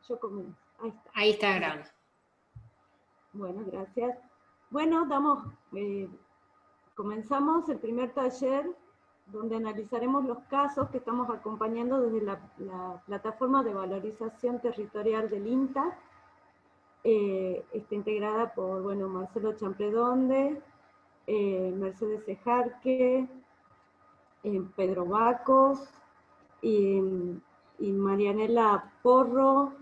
Yo comienzo. Ahí está. Ahí está grabando. Bueno, gracias. Bueno, comenzamos el primer taller donde analizaremos los casos que estamos acompañando desde la plataforma de valorización territorial del INTA. Está integrada por, Marcelo Champredonde, Mercedes Ejarque, Pedro Bacos, y Marianela Porro,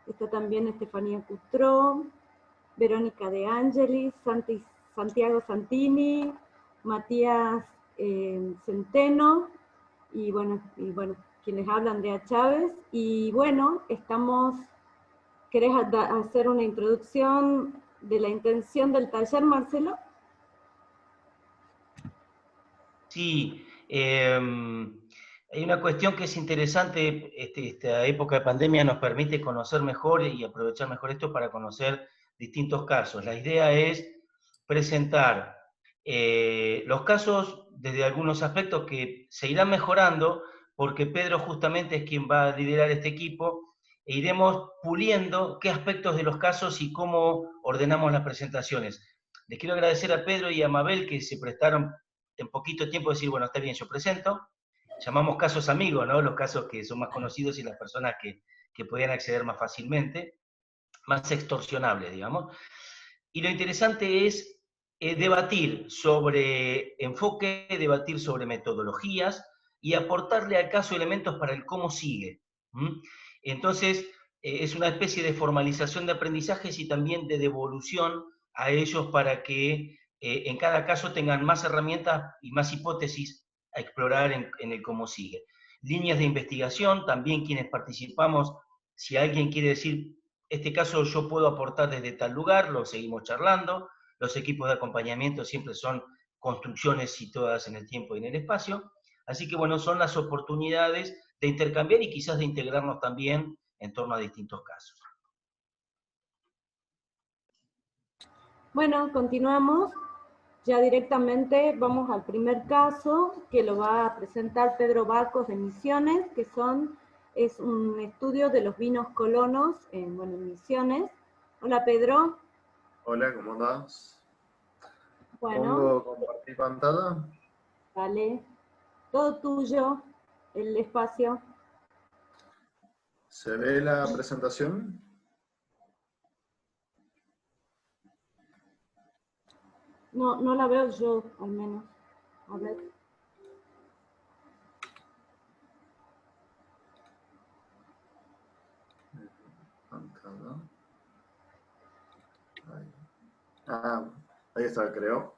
está también Estefanía Cutró, Verónica De Angelis, Santiago Santini, Matías Centeno, y bueno, quienes hablan, Andrea Chávez. Y bueno, ¿querés hacer una introducción de la intención del taller, Marcelo? Sí, hay una cuestión que es interesante. Esta época de pandemia nos permite conocer mejor y aprovechar mejor esto para conocer distintos casos. La idea es presentar los casos desde algunos aspectos que se irán mejorando, porque Pedro justamente es quien va a liderar este equipo, e iremos puliendo qué aspectos de los casos y cómo ordenamos las presentaciones. Les quiero agradecer a Pedro y a Mabel que se prestaron en poquito tiempo decir, bueno, está bien, yo presento. Llamamos casos amigos, ¿no? Los casos que son más conocidos y las personas que podían acceder más fácilmente, más extorsionables, digamos. Y lo interesante es debatir sobre enfoque, debatir sobre metodologías y aportarle al caso elementos para el cómo sigue. Entonces, es una especie de formalización de aprendizajes y también de devolución a ellos para que en cada caso tengan más herramientas y más hipótesis a explorar en el cómo sigue. Líneas de investigación, también quienes participamos, si alguien quiere decir, este caso yo puedo aportar desde tal lugar, lo seguimos charlando. Los equipos de acompañamiento siempre son construcciones situadas en el tiempo y en el espacio. Así que bueno, son las oportunidades de intercambiar y quizás de integrarnos también en torno a distintos casos. Bueno, continuamos. Ya directamente vamos al primer caso, que lo va a presentar Pedro Bacos de Misiones, es un estudio de los vinos colonos en Misiones. Hola, Pedro. Hola, ¿cómo andás? Bueno. ¿Pongo compartir pantalla? Vale. Todo tuyo, el espacio. ¿Se ve la presentación? No la veo yo, al menos. A ver. Pantalla. Ahí. Ahí está, creo.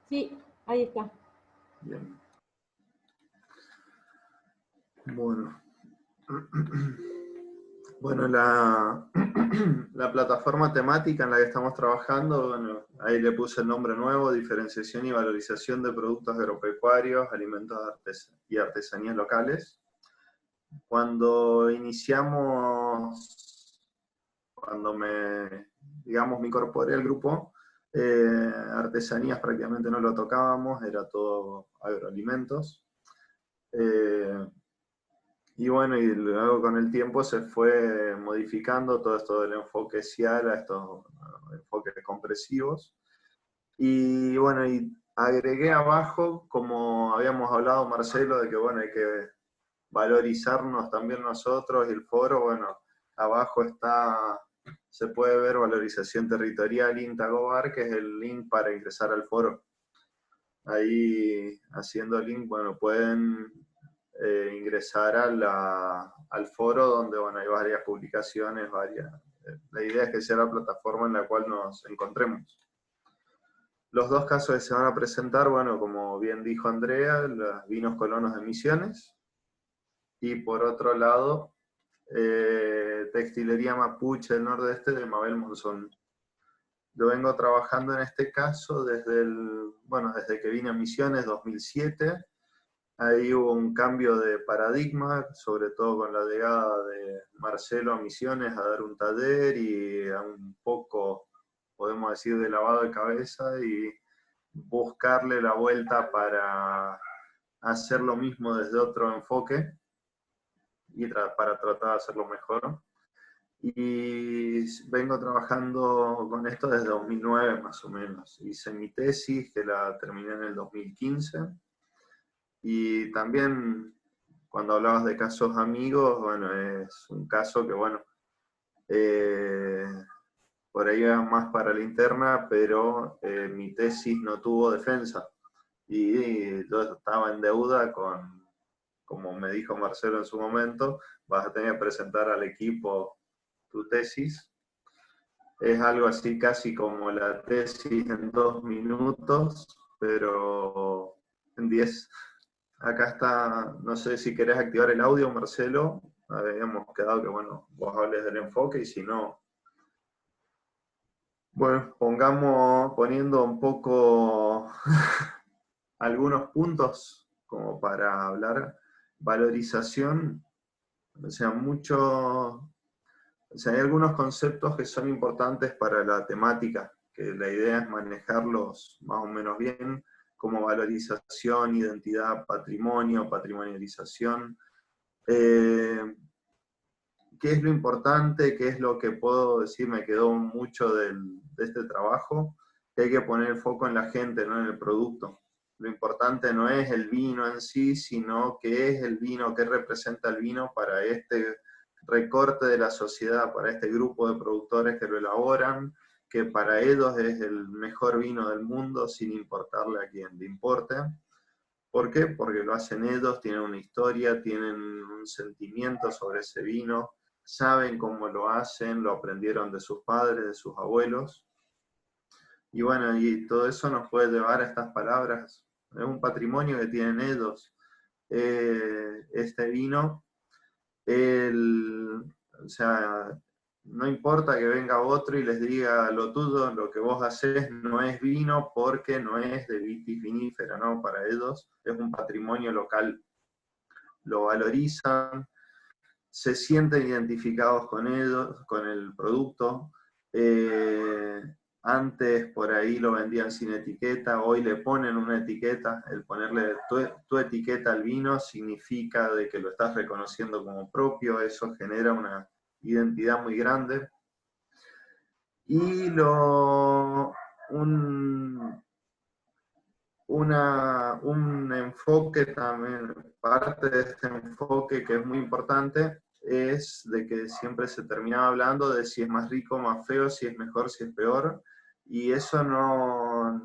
Sí, ahí está. Bien. Bueno. Bueno, la plataforma temática en la que estamos trabajando, bueno, ahí le puse el nombre nuevo: diferenciación y valorización de productos agropecuarios, alimentos y artesanías locales. Cuando iniciamos, cuando me incorporé al grupo, artesanías prácticamente no lo tocábamos, era todo agroalimentos. Y bueno, y luego con el tiempo se fue modificando todo esto del enfoque SIAL a estos enfoques compresivos. Y bueno, y agregué abajo, como habíamos hablado, Marcelo, de que bueno, hay que valorizarnos también nosotros, y el foro, bueno, abajo se puede ver valorización territorial INTA-GOBAR, que es el link para ingresar al foro. Ahí, haciendo link, bueno, pueden ingresar al foro, donde bueno, hay varias publicaciones, la idea es que sea la plataforma en la cual nos encontremos. Los dos casos que se van a presentar, bueno, como bien dijo Andrea, los vinos colonos de Misiones, y por otro lado, Textilería Mapuche del Nordeste de Mabel Monzón. Yo vengo trabajando en este caso desde que vine a Misiones, 2007. Ahí hubo un cambio de paradigma, sobre todo con la llegada de Marcelo a Misiones a dar un taller y a un poco, podemos decir, de lavado de cabeza y buscarle la vuelta para hacer lo mismo desde otro enfoque y para tratar de hacerlo mejor. y vengo trabajando con esto desde 2009 más o menos. Hice mi tesis, que la terminé en el 2015, y también cuando hablabas de casos amigos, bueno, es un caso que, bueno, por ahí va más para la interna, pero mi tesis no tuvo defensa, y yo estaba en deuda con, como me dijo Marcelo en su momento, vas a tener que presentar al equipo tu tesis. Es algo así casi como la tesis en 2 minutos, pero en 10. Acá está, no sé si querés activar el audio, Marcelo. Habíamos quedado que, bueno, vos hables del enfoque, y si no, bueno, poniendo un poco algunos puntos como para hablar. Valorización, o sea, hay algunos conceptos que son importantes para la temática, que la idea es manejarlos más o menos bien, como valorización, identidad, patrimonio, patrimonialización. ¿Qué es lo importante? ¿Qué es lo que puedo decir? Me quedó mucho de este trabajo, que hay que poner el foco en la gente, no en el producto. Lo importante no es el vino en sí, sino qué es el vino, qué representa el vino para este recorte de la sociedad, para este grupo de productores que lo elaboran, que para ellos es el mejor vino del mundo, sin importarle a quién le importe. ¿Por qué? Porque lo hacen ellos, tienen una historia, tienen un sentimiento sobre ese vino, saben cómo lo hacen, lo aprendieron de sus padres, de sus abuelos. Y bueno, y todo eso nos puede llevar a estas palabras. Es un patrimonio que tienen ellos. Este vino, o sea, no importa que venga otro y les diga lo tuyo, lo que vos hacés no es vino porque no es de vitis vinífera, ¿no? Para ellos es un patrimonio local. Lo valorizan, se sienten identificados con ellos, con el producto. Antes por ahí lo vendían sin etiqueta, hoy le ponen una etiqueta. El ponerle tu etiqueta al vino significa de que lo estás reconociendo como propio, eso genera una identidad muy grande. Y un enfoque también, parte de este enfoque que es muy importante, es de que siempre se terminaba hablando de si es más rico, más feo, si es mejor, si es peor, y eso no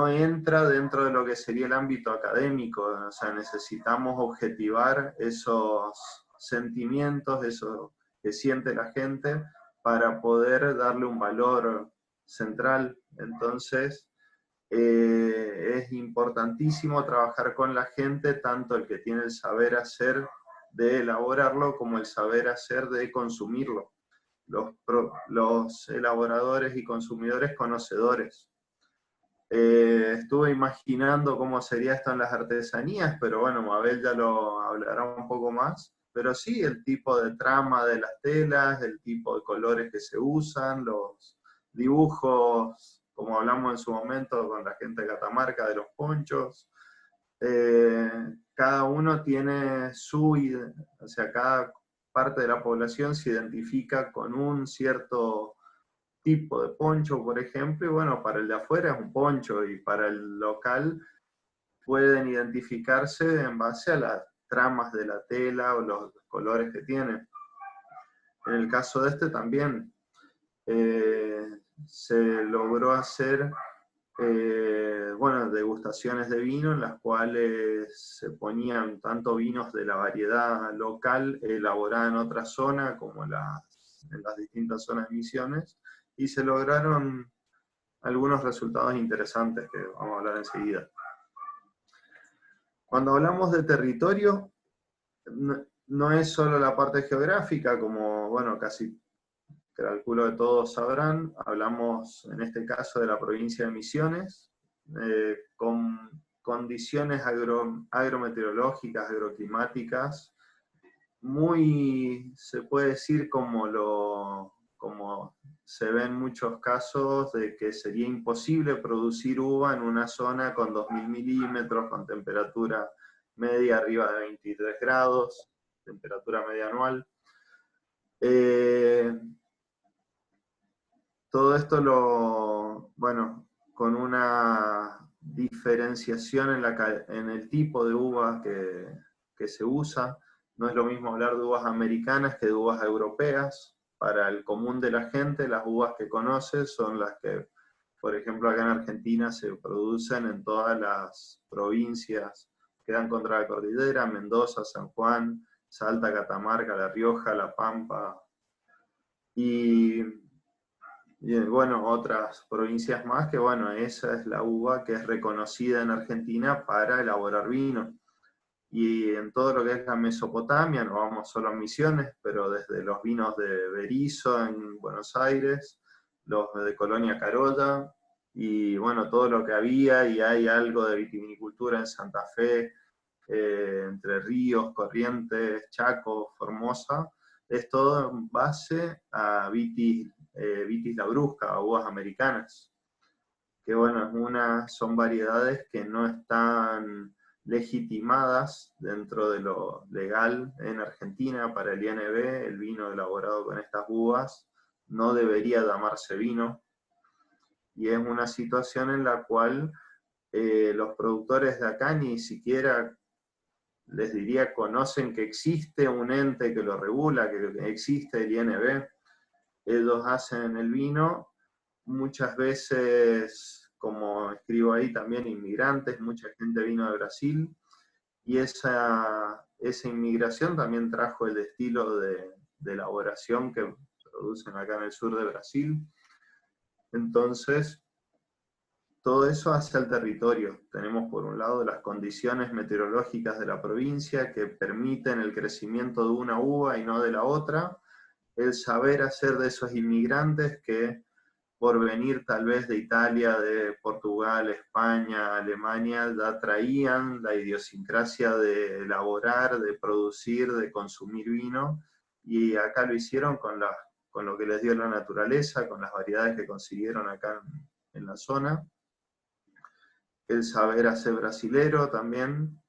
entra dentro de lo que sería el ámbito académico. O sea, necesitamos objetivar esos sentimientos, eso que siente la gente, para poder darle un valor central. Entonces, es importantísimo trabajar con la gente, tanto el que tiene el saber hacer de elaborarlo, como el saber hacer de consumirlo. Los elaboradores y consumidores conocedores. Estuve imaginando cómo sería esto en las artesanías, pero bueno, Mabel ya lo hablará un poco más. Pero sí, el tipo de trama de las telas, el tipo de colores que se usan, los dibujos, como hablamos en su momento con la gente de Catamarca, de los ponchos. Cada uno tiene o sea, cada parte de la población se identifica con un cierto tipo de poncho, por ejemplo, y bueno, para el de afuera es un poncho, y para el local pueden identificarse en base a las tramas de la tela o los colores que tiene. En el caso de este también se logró hacer bueno, degustaciones de vino en las cuales se ponían tanto vinos de la variedad local elaborada en otra zona como en las distintas zonas de Misiones, y se lograron algunos resultados interesantes que vamos a hablar enseguida. Cuando hablamos de territorio, no es solo la parte geográfica, como, bueno, casi calculo que todos sabrán. Hablamos en este caso de la provincia de Misiones, con condiciones agrometeorológicas, agroclimáticas, muy, se puede decir, como se ven muchos casos de que sería imposible producir uva en una zona con 2000 milímetros, con temperatura media arriba de 23 grados, temperatura media anual. todo esto con una diferenciación en el tipo de uva que se usa. No es lo mismo hablar de uvas americanas que de uvas europeas. Para el común de la gente, las uvas que conoce son las que, por ejemplo, acá en Argentina se producen en todas las provincias que dan contra la cordillera: Mendoza, San Juan, Salta, Catamarca, La Rioja, La Pampa, y bueno, otras provincias más, que bueno, esa es la uva que es reconocida en Argentina para elaborar vino. Y en todo lo que es la Mesopotamia, no vamos solo a Misiones, pero desde los vinos de Berisso en Buenos Aires, los de Colonia Carolla, y bueno, todo lo que había, y hay algo de vitivinicultura en Santa Fe, Entre Ríos, Corrientes, Chaco, Formosa, es todo en base a Vitis Labrusca, a uvas americanas, que bueno, son variedades que no están legitimadas dentro de lo legal en Argentina. Para el INB, el vino elaborado con estas uvas no debería llamarse vino, y es una situación en la cual los productores de acá ni siquiera, les diría, conocen que existe un ente que lo regula, que existe el INB. Ellos hacen el vino, muchas veces, como escribo ahí, también inmigrantes, mucha gente vino de Brasil, y esa inmigración también trajo el estilo de elaboración que producen acá en el sur de Brasil. Entonces, todo eso hace al territorio. Tenemos por un lado las condiciones meteorológicas de la provincia que permiten el crecimiento de una uva y no de la otra, el saber hacer de esos inmigrantes que, por venir tal vez de Italia, de Portugal, España, Alemania, ya traían la idiosincrasia de elaborar, de producir, de consumir vino, y acá lo hicieron con lo que les dio la naturaleza, con las variedades que consiguieron acá en la zona. El saber hacer brasilero también.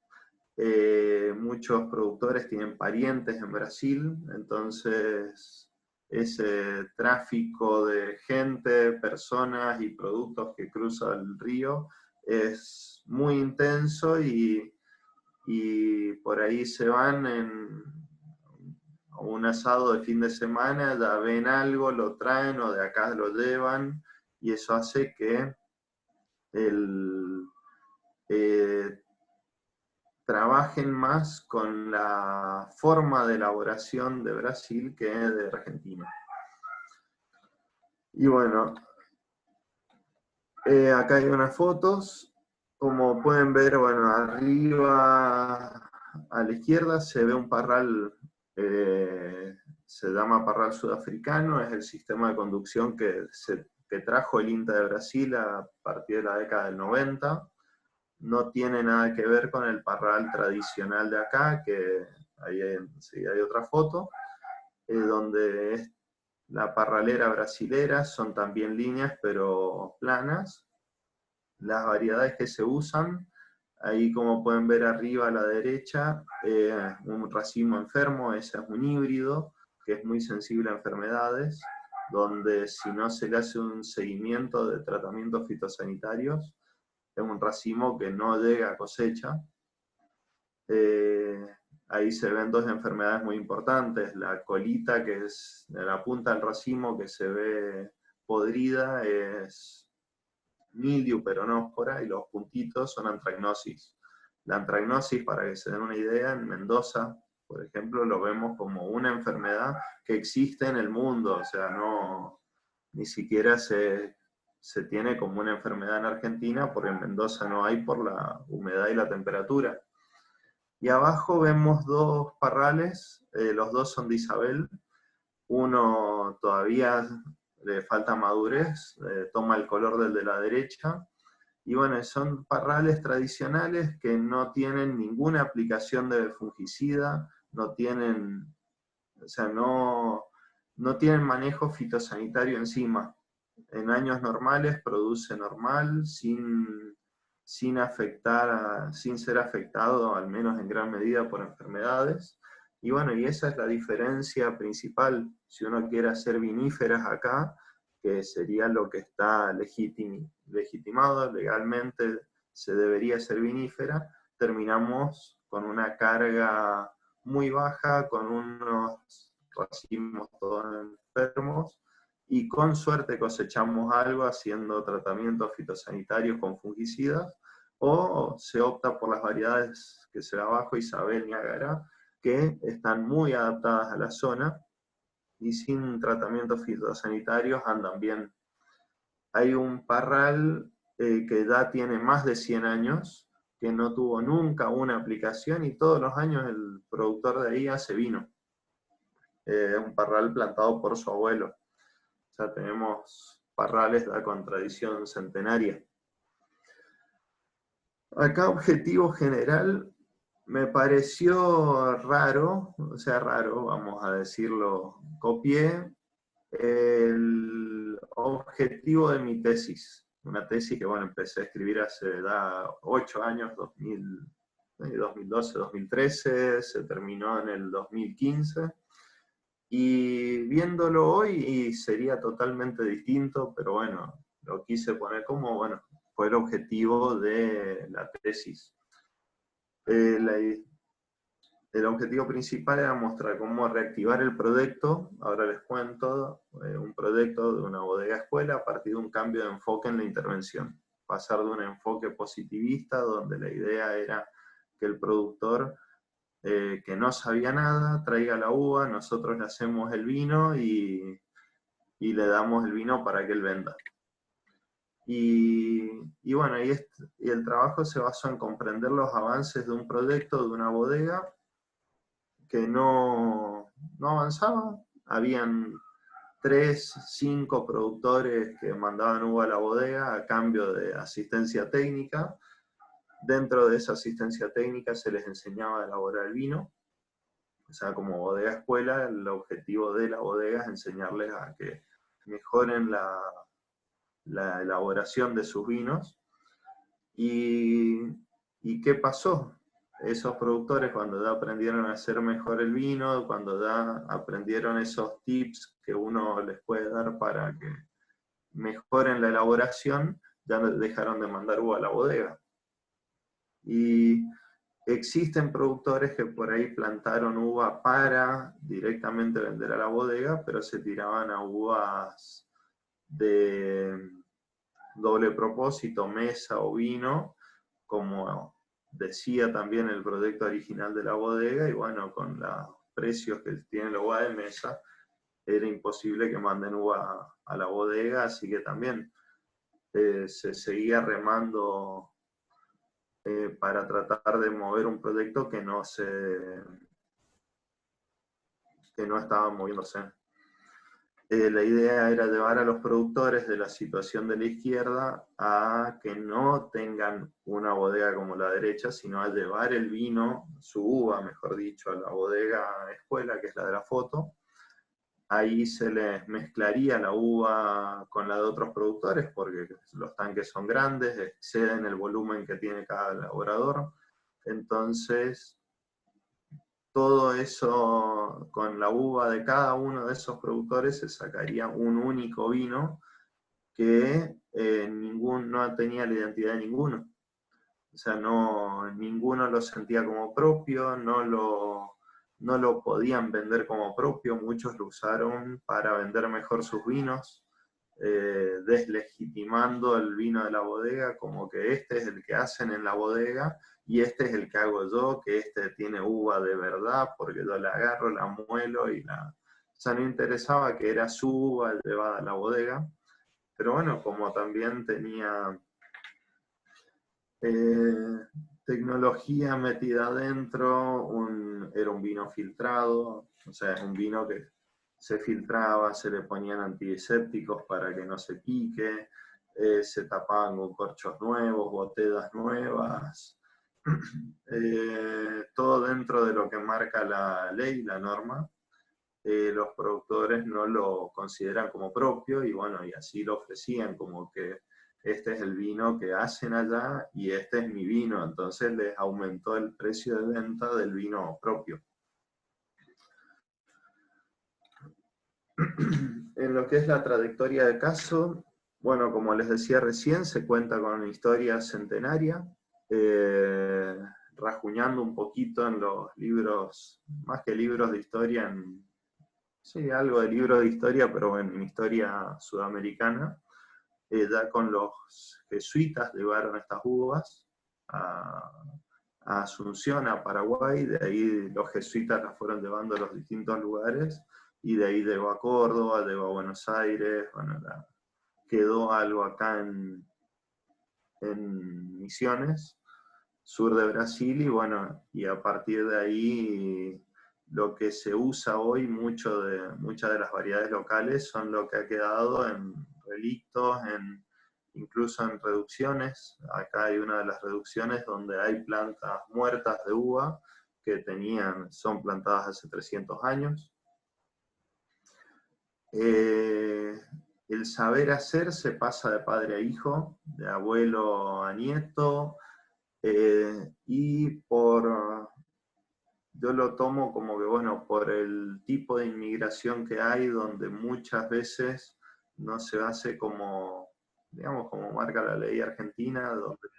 Muchos productores tienen parientes en Brasil, entonces ese tráfico de gente, personas y productos que cruza el río es muy intenso, y por ahí se van a un asado de fin de semana, ya ven algo, lo traen o de acá lo llevan, y eso hace que trabajen más con la forma de elaboración de Brasil que de Argentina. Y bueno, acá hay unas fotos. Como pueden ver, bueno, arriba a la izquierda se ve un parral, se llama parral sudafricano, es el sistema de conducción que trajo el INTA de Brasil a partir de la década del 90. No tiene nada que ver con el parral tradicional de acá, que ahí hay otra foto, donde es la parralera brasilera, son también líneas pero planas. Las variedades que se usan, ahí como pueden ver arriba a la derecha, un racimo enfermo, ese es un híbrido, que es muy sensible a enfermedades, donde si no se le hace un seguimiento de tratamientos fitosanitarios, es un racimo que no llega a cosecha. Ahí se ven dos enfermedades muy importantes: la colita, que es de la punta del racimo, que se ve podrida, es mildiu peronóspora, y los puntitos son antragnosis. La antragnosis, para que se den una idea, en Mendoza, por ejemplo, lo vemos como una enfermedad que existe en el mundo, o sea, ni siquiera se tiene como una enfermedad en Argentina, porque en Mendoza no hay por la humedad y la temperatura. Y abajo vemos dos parrales, los dos son de Isabel. Uno todavía le falta madurez, toma el color del de la derecha. Y bueno, son parrales tradicionales que no tienen ninguna aplicación de fungicida, no tienen manejo fitosanitario encima. En años normales produce normal, sin ser afectado, al menos en gran medida, por enfermedades. Y bueno, y esa es la diferencia principal. Si uno quiere hacer viníferas acá, que sería lo que está legitimado legalmente, se debería ser vinífera, terminamos con una carga muy baja, con unos racimos todos enfermos, y con suerte cosechamos algo haciendo tratamientos fitosanitarios con fungicidas, o se opta por las variedades que se ve abajo, Isabel, Niágara, que están muy adaptadas a la zona, y sin tratamientos fitosanitarios andan bien. Hay un parral que ya tiene más de 100 años, que no tuvo nunca una aplicación, y todos los años el productor de ahí hace vino. Es un parral plantado por su abuelo. O sea, tenemos parrales ya con tradición centenaria. Acá, objetivo general, me pareció raro, o sea, raro, vamos a decirlo, copié el objetivo de mi tesis. Una tesis que, bueno, empecé a escribir hace ya 8 años, 2012, 2013, se terminó en el 2015. Y viéndolo hoy, y sería totalmente distinto, pero bueno, lo quise poner como, bueno, fue el objetivo de la tesis. El objetivo principal era mostrar cómo reactivar el proyecto, ahora les cuento, un proyecto de una bodega escuela a partir de un cambio de enfoque en la intervención. Pasar de un enfoque positivista, donde la idea era que el productor, que no sabía nada, traiga la uva, nosotros le hacemos el vino y le damos el vino para que él venda. Y bueno, y el trabajo se basó en comprender los avances de un proyecto, de una bodega, que no avanzaba. Habían 3, 5 productores que mandaban uva a la bodega a cambio de asistencia técnica. Dentro de esa asistencia técnica se les enseñaba a elaborar el vino. O sea, como bodega escuela, el objetivo de la bodega es enseñarles a que mejoren la elaboración de sus vinos. ¿Y qué pasó? Esos productores, cuando ya aprendieron a hacer mejor el vino, cuando ya aprendieron esos tips que uno les puede dar para que mejoren la elaboración, ya dejaron de mandar uva a la bodega. Y existen productores que por ahí plantaron uva para directamente vender a la bodega, pero se tiraban a uvas de doble propósito, mesa o vino, como decía también el proyecto original de la bodega, y bueno, con los precios que tiene la uva de mesa, era imposible que manden uva a la bodega, así que también se seguía remando para tratar de mover un proyecto que no estaba moviéndose. La idea era llevar a los productores de la situación de la izquierda a que no tengan una bodega como la derecha, sino a llevar el vino, su uva, mejor dicho, a la bodega escuela, que es la de la foto. Ahí se les mezclaría la uva con la de otros productores, porque los tanques son grandes, exceden el volumen que tiene cada elaborador. Entonces, todo eso, con la uva de cada uno de esos productores, se sacaría un único vino que no tenía la identidad de ninguno. O sea, ninguno lo sentía como propio, no lo podían vender como propio, muchos lo usaron para vender mejor sus vinos, deslegitimando el vino de la bodega, como que este es el que hacen en la bodega, y este es el que hago yo, que este tiene uva de verdad, porque yo la agarro, la muelo O sea, no interesaba que era su uva llevada a la bodega, pero bueno, como también tenía tecnología metida adentro, era un vino filtrado, o sea, un vino que se filtraba, se le ponían antisépticos para que no se pique, se tapaban con corchos nuevos, botellas nuevas, todo dentro de lo que marca la ley, la norma. Los productores no lo consideran como propio, y bueno, y así lo ofrecían, como que este es el vino que hacen allá y este es mi vino, entonces les aumentó el precio de venta del vino propio. en lo que es la trayectoria del caso, bueno, como les decía recién, se cuenta con una historia centenaria, rasguñando un poquito en los libros, más que libros de historia, sí, algo de libros de historia, pero en historia sudamericana. Ya con los jesuitas llevaron estas uvas a Asunción, a Paraguay, de ahí los jesuitas las fueron llevando a los distintos lugares, y de ahí llegó a Córdoba, llegó a Buenos Aires, bueno, quedó algo acá en Misiones, sur de Brasil, y bueno, y a partir de ahí lo que se usa hoy, muchas de las variedades locales son lo que ha quedado en relictos, incluso en reducciones. Acá hay una de las reducciones donde hay plantas muertas de uva que son plantadas hace 300 años. El saber hacer se pasa de padre a hijo, de abuelo a nieto, y yo lo tomo como que, bueno, por el tipo de inmigración que hay, donde muchas veces no se hace como, digamos, como marca la ley argentina, donde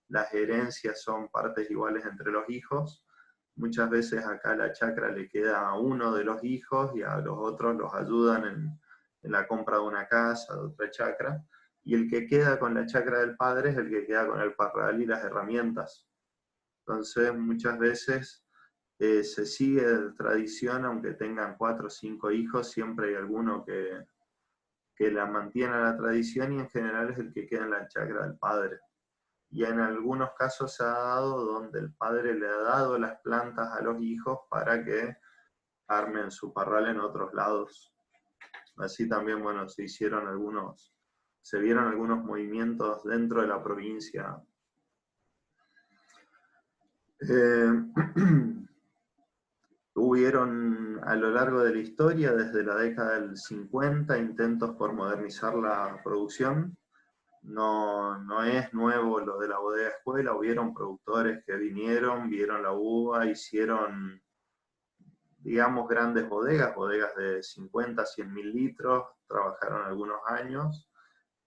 las herencias son partes iguales entre los hijos. Muchas veces acá la chacra le queda a uno de los hijos y a los otros los ayudan en la compra de una casa, de otra chacra, y el que queda con la chacra del padre es el que queda con el parral y las herramientas. Entonces muchas veces se sigue la tradición, aunque tengan 4 o 5 hijos, siempre hay alguno que la mantiene la tradición, y en general es el que queda en la chacra del padre. Y en algunos casos se ha dado donde el padre le ha dado las plantas a los hijos para que armen su parral en otros lados. Así también, bueno, se vieron algunos movimientos dentro de la provincia. Hubieron a lo largo de la historia, desde la década del 50, intentos por modernizar la producción. No es nuevo lo de la bodega escuela, hubieron productores que vinieron, vieron la uva, hicieron, digamos, grandes bodegas de 50, 100 mil litros, trabajaron algunos años,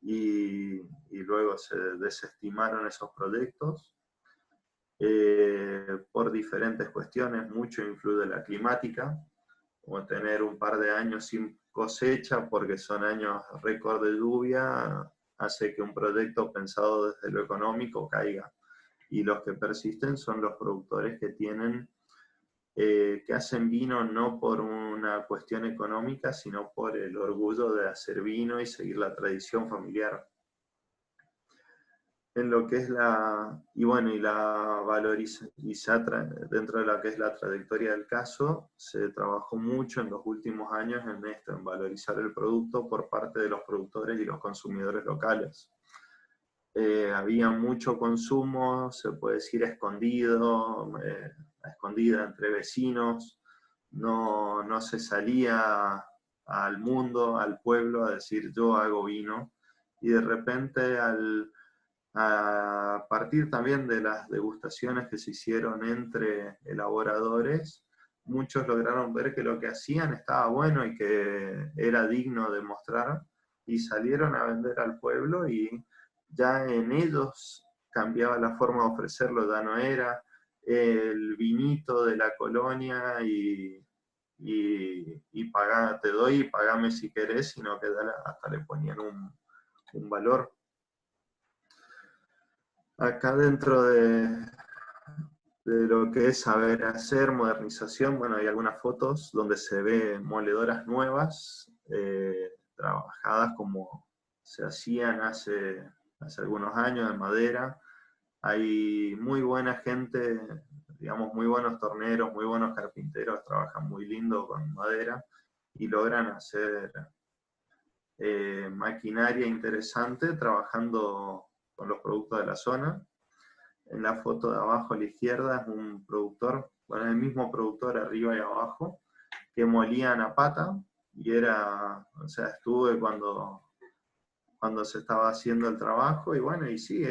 y luego se desestimaron esos proyectos. Por diferentes cuestiones, mucho influye la climática, como tener un par de años sin cosecha porque son años récord de lluvia, hace que un proyecto pensado desde lo económico caiga. Y los que persisten son los productores que hacen vino no por una cuestión económica, sino por el orgullo de hacer vino y seguir la tradición familiar. En lo que es dentro de lo que es la trayectoria del caso, se trabajó mucho en los últimos años en esto, en valorizar el producto por parte de los productores y los consumidores locales. Había mucho consumo, se puede decir escondido, a escondida entre vecinos, no se salía al mundo, al pueblo, a decir yo hago vino, y de repente a partir también de las degustaciones que se hicieron entre elaboradores, muchos lograron ver que lo que hacían estaba bueno y que era digno de mostrar, y salieron a vender al pueblo, y ya en ellos cambiaba la forma de ofrecerlo, ya no era el vinito de la colonia y te doy y pagame si querés, sino que hasta le ponían un valor. Acá dentro de lo que es saber hacer, modernización, bueno, hay algunas fotos donde se ve moledoras nuevas, trabajadas como se hacían hace algunos años en madera. Hay muy buena gente, digamos, muy buenos torneros, muy buenos carpinteros, trabajan muy lindo con madera y logran hacer maquinaria interesante trabajando con los productos de la zona. En la foto de abajo a la izquierda es un productor, bueno, el mismo productor arriba y abajo, que molían a pata, y estuve cuando se estaba haciendo el trabajo, y bueno, y sí,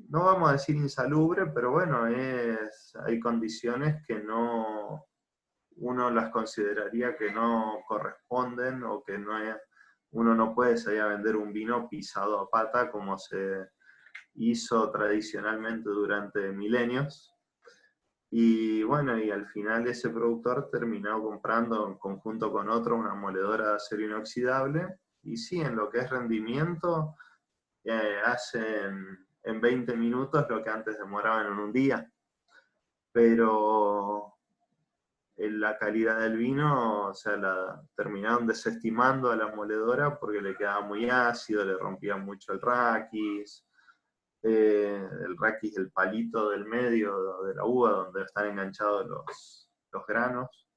no vamos a decir insalubre, pero bueno, hay condiciones que no uno las consideraría que no corresponden o que uno no puede salir a vender un vino pisado a pata como se hizo tradicionalmente durante milenios. Y bueno, y al final ese productor terminó comprando en conjunto con otro una moledora de acero inoxidable. Y sí, en lo que es rendimiento, hacen en 20 minutos lo que antes demoraban en un día. Pero en la calidad del vino, o sea, terminaron desestimando a la moledora porque le quedaba muy ácido, le rompía mucho el raquis. El raquis, el palito del medio de la uva donde están enganchados los granos.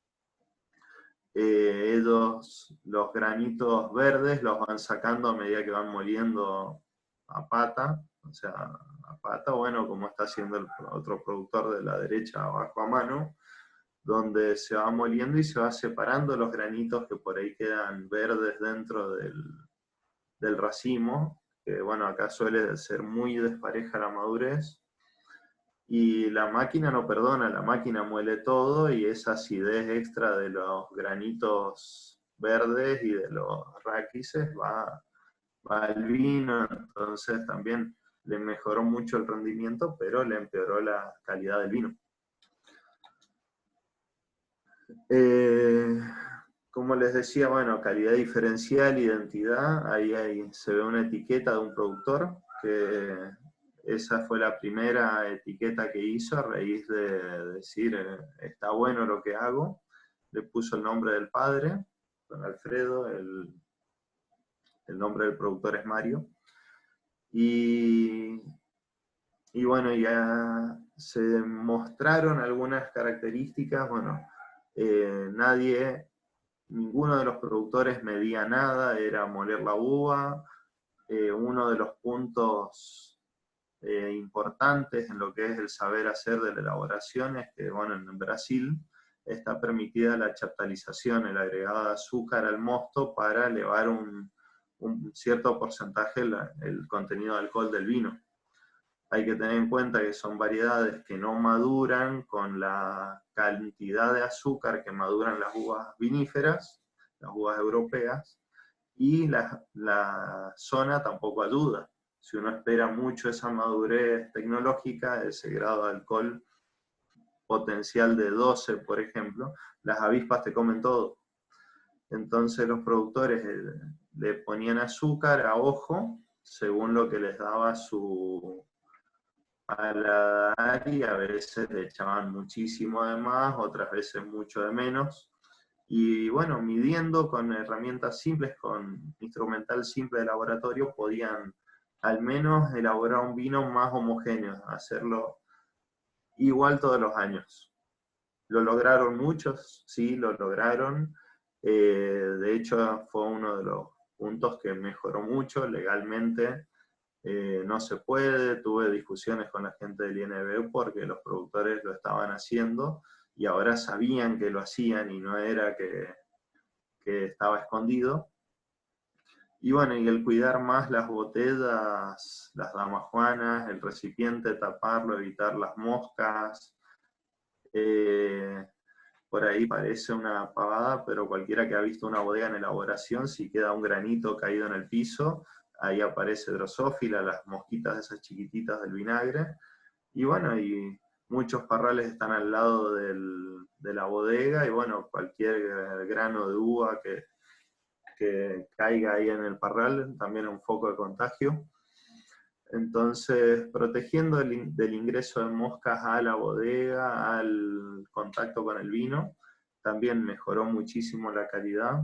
Ellos, los granitos verdes, los van sacando a medida que van moliendo a pata, o sea, a pata, bueno, como está haciendo el otro productor de la derecha abajo a mano, donde se va moliendo y se va separando los granitos que por ahí quedan verdes dentro del racimo, que bueno, acá suele ser muy despareja la madurez, y la máquina no perdona, la máquina muele todo y esa acidez extra de los granitos verdes y de los raquíces va al vino, entonces también le mejoró mucho el rendimiento, pero le empeoró la calidad del vino. Como les decía, bueno, calidad diferencial, identidad, ahí se ve una etiqueta de un productor, que esa fue la primera etiqueta que hizo a raíz de decir, está bueno lo que hago. Le puso el nombre del padre, don Alfredo, el nombre del productor es Mario. Y bueno, ya se mostraron algunas características, bueno, ninguno de los productores medía nada, era moler la uva. Uno de los puntos importantes en lo que es el saber hacer de la elaboración es que, bueno, en Brasil está permitida la chaptalización, el agregado de azúcar al mosto para elevar un cierto porcentaje el contenido de alcohol del vino. Hay que tener en cuenta que son variedades que no maduran con la cantidad de azúcar que maduran las uvas viníferas, las uvas europeas, y la zona tampoco ayuda. Si uno espera mucho esa madurez tecnológica, ese grado de alcohol potencial de 12, por ejemplo, las avispas te comen todo. Entonces los productores le ponían azúcar a ojo, según lo que les daba su paladar, y a veces le echaban muchísimo de más, otras veces mucho de menos. Y bueno, midiendo con herramientas simples, con instrumental simple de laboratorio, podían al menos elaborar un vino más homogéneo, hacerlo igual todos los años. Lo lograron muchos, sí, lo lograron. De hecho, fue uno de los puntos que mejoró mucho legalmente. No se puede, tuve discusiones con la gente del INBU porque los productores lo estaban haciendo y ahora sabían que lo hacían y no era que estaba escondido. Y bueno, y el cuidar más las botellas, las damajuanas, el recipiente, taparlo, evitar las moscas. Por ahí parece una pavada, pero cualquiera que ha visto una bodega en elaboración, si queda un granito caído en el piso, ahí aparece drosófila, las mosquitas esas chiquititas del vinagre. Y bueno, y muchos parrales están al lado de la bodega, y bueno, cualquier grano de uva que caiga ahí en el parral, también es un foco de contagio. Entonces, protegiendo del ingreso de moscas a la bodega, al contacto con el vino, también mejoró muchísimo la calidad.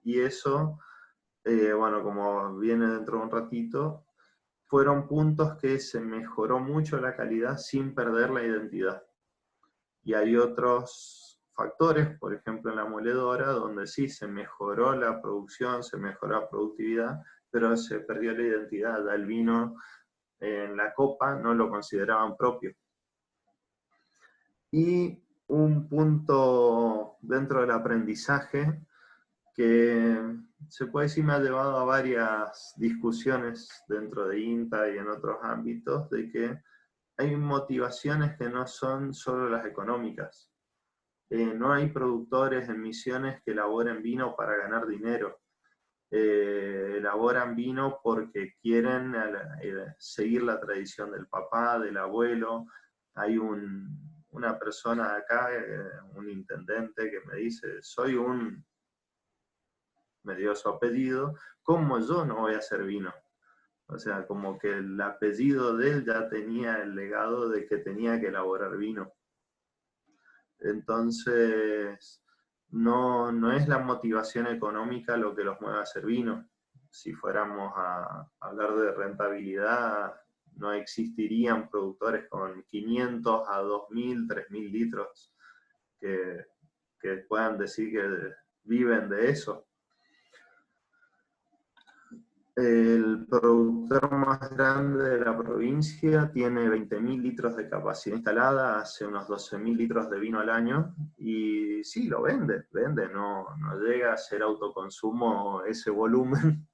Y eso, bueno, como viene dentro de un ratito, fueron puntos que se mejoró mucho la calidad sin perder la identidad. Y hay otros factores, por ejemplo en la moledora, donde sí se mejoró la producción, se mejoró la productividad, pero se perdió la identidad. Al vino en la copa no lo consideraban propio. Y un punto dentro del aprendizaje que se puede decir me ha llevado a varias discusiones dentro de INTA y en otros ámbitos, de que hay motivaciones que no son solo las económicas. no hay productores en Misiones que elaboren vino para ganar dinero. Elaboran vino porque quieren seguir la tradición del papá, del abuelo. Hay una persona acá, un intendente, que me dice, me dio su apellido, ¿cómo yo no voy a hacer vino? O sea, como que el apellido de él ya tenía el legado de que tenía que elaborar vino. Entonces, no es la motivación económica lo que los mueve a hacer vino. Si fuéramos a hablar de rentabilidad, no existirían productores con 500 a 2.000, 3.000 litros que puedan decir que viven de eso. El productor más grande de la provincia tiene 20.000 litros de capacidad instalada, hace unos 12.000 litros de vino al año, y sí, lo vende, no llega a ser autoconsumo ese volumen,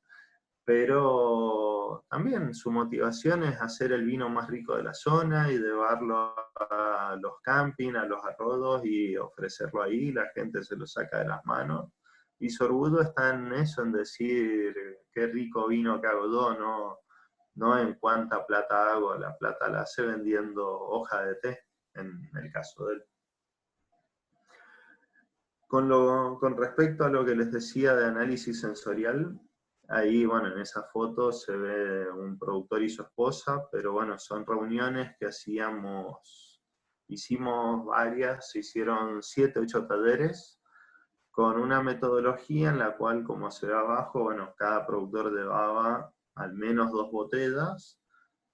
pero también su motivación es hacer el vino más rico de la zona y llevarlo a los campings, a los arrodos y ofrecerlo ahí, la gente se lo saca de las manos. Y su orgullo está en eso, en decir qué rico vino que hago yo, no en cuánta plata hago, la plata la hace vendiendo hoja de té, en el caso de él. Con respecto a lo que les decía de análisis sensorial, ahí, bueno, en esa foto se ve un productor y su esposa, pero bueno, son reuniones que hicimos varias, se hicieron 7, 8 talleres, con una metodología en la cual, como se ve abajo, bueno, cada productor llevaba al menos 2 botellas,